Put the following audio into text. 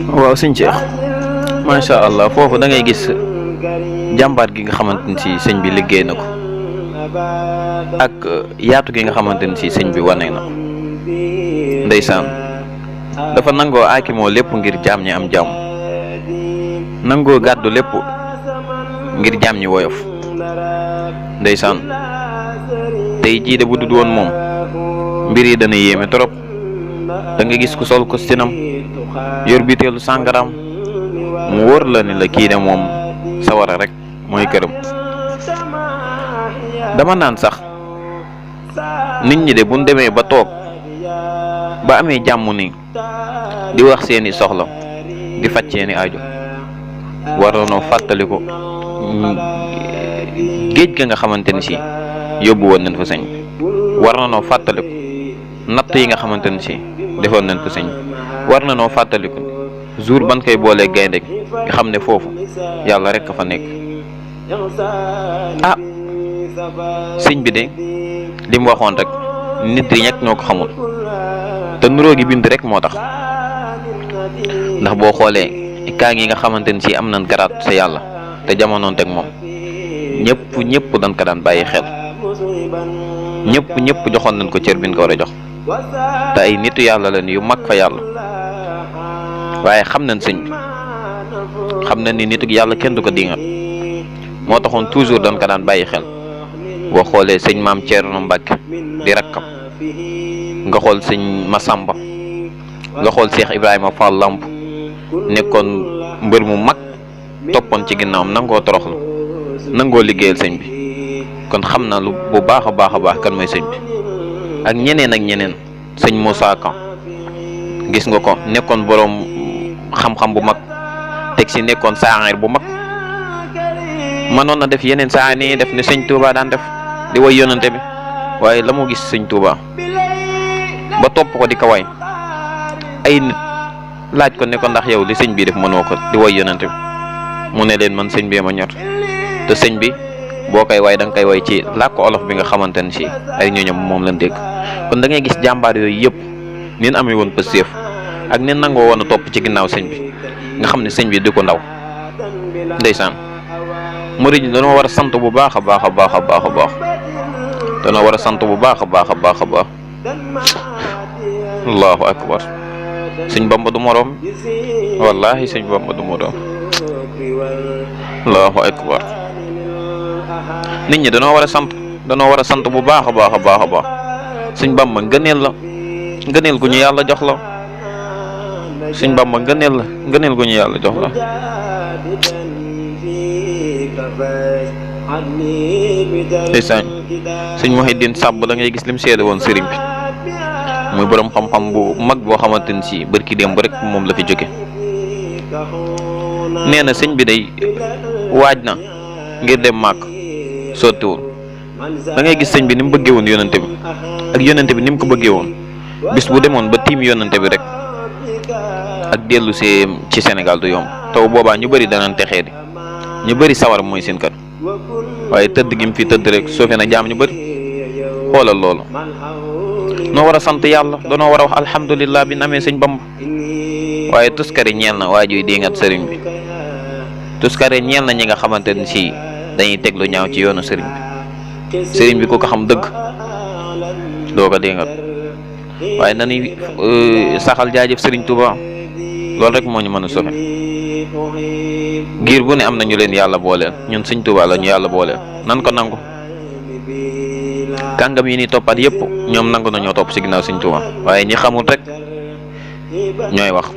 waaw sëñ Cheikh macha allah foofu da ngay gis jàmbaar gi nga xamante ni si sëñ bi liggéey na ko ak yaatu gi nga xamante ni si sëñ bi wane na ko ndeysaan dafa nangoo aakimoo lépp ngir jaam ñi am jàmm nangoo gàddu lépp ngir jaam ñi woyof ndeysaan tey jii de bu dul woon moom mbir yi dana yéeme trop da nga gis ku sol ko sinam yor biteelu sàngaraam mu wóor la ni la kii de moom sawara rek mooy këram dama naan sax nit ñi de buñ demee ba toog ba amee jàmm ni di wax seeni soxla di faj seeni aajo waroonoo fàttaliku géej ga nga xamante ni si yóbbu woon nañ fa sëñ war na noo fàttaliku natt yi nga xamante ni si defoon nañ ko sëñ war na noo fàttaliku jour ban koy boolee gaynde nga xam ne foofu yàlla rek a fa nekk ah sëñ bi de li mu waxoon rek nit yi ñekk ñoo ko xamul te nuroo gi bind rek moo tax ndax boo xoolee kaa ngi nga xamante ni si am nañ garaat sa yàlla te jamonoon teg moom ñëpp dañ ko daan bàyyi xel ñëpp joxoon nañ ko cër bi ñu ko war a jox te ay nitu yàlla lañ yu mag fa yàlla waaye xam nañ sëñ bi xam nañ ni nitu yàlla kenn du ko dingat moo taxoon toujours dañ ko daan bàyyi xel boo xoolee sëñ maam Thierno Mbacke di rakkam nga xool sëñ Massamba nga xool Cheikh Ibrahima Fall Lamp nekkoon mbër mu mag toppoon ci ginnaawam nangoo toroxlu nangoo liggéeyal sëñ bi kon xam na lu bu baax a baax kan mooy sëñ bi ak ñeneen sëñ Moussa Ka gis nga ko nekkoon boroom xam-xam bu mag teg si nekkoon saaxeer bu mag mënoon na def yeneen saa ni def ne sëñ Touba daan def di way yonante bi waaye la mu gis sëñ Touba ba topp ko di ko way ay nit laaj ko ne ko ndax yow li sëñ bi def mënoo ko di way yonante bi mu ne leen man sëñ bi ma ñor te sëñ bi boo koy way da nga koy way ci làkk olof bi nga xamante ne si ay ñooñam moom lañ dégg kon da ngay gis jàmbaar yooyu yëpp nin amee woon pëstéef ak nin nangoo woon a topp ci ginnaaw sëñ bi nga xam ne sëñ bi di ko ndaw ndeysaan murid yi dañoo war a sant bu baax a baax dañoo war a sant bu baax a baax allahu akbar sëñ Bamba du moroom wallahi sëñ Bamba du moroom allahu akbar nit ñi dañoo war a sant bu baax a baax sëñ Bamba ngëneel gu ñu yàlla jox la sëñ Bamba ngëneel gu ñu yàlla jox la ndeysaan sëñ Muhiddin Sàbb da ngay gis lim seede woon sëriñ bi muy borom xam-xam bu mag boo xamante ni si bërki démb rek moom la fi jóge nee na sëñ bi day waaj na ngir dem màkk sottiwul da ngay gis sëñ bi ni mu bëggee woon yonante bi ak yonante bi ni mu ko bëggee woon bis bu demoon ba tiim yonante bi rek ak dellu see ci Sénégal du yomb taw boobaa ñu bëri danañ texee di ñu bëri sawar mooy seen kër waaye tëdd gi mu fi tëdd rek soofe na jaam ñu bëri xoolal loolu noo war a sant yàlla danoo war a wax alhamdulillah bi namee sëñ Bamba waaye tuskare ñeel na waajuy dingat sëriñ bi tuskare ñeel na ñi nga xamante ni si dañuy teg lu ñaaw ci yoonu sëriñ bi ku ko xam dëgg doo ko dingat waaye nañuy saxal jaajëf sëriñ Touba loolu rek moo ñu mën a sofe giir bu ne am na ñu leen yàlla booleel ñun sëñ Touba la ñu yàlla booleel nan ko nangu kàngam yi ni toppaat yëpp ñoom nangu nañoo topp ci ginnaaw sëñ Touba waaye ñi xamul rek ñooy wax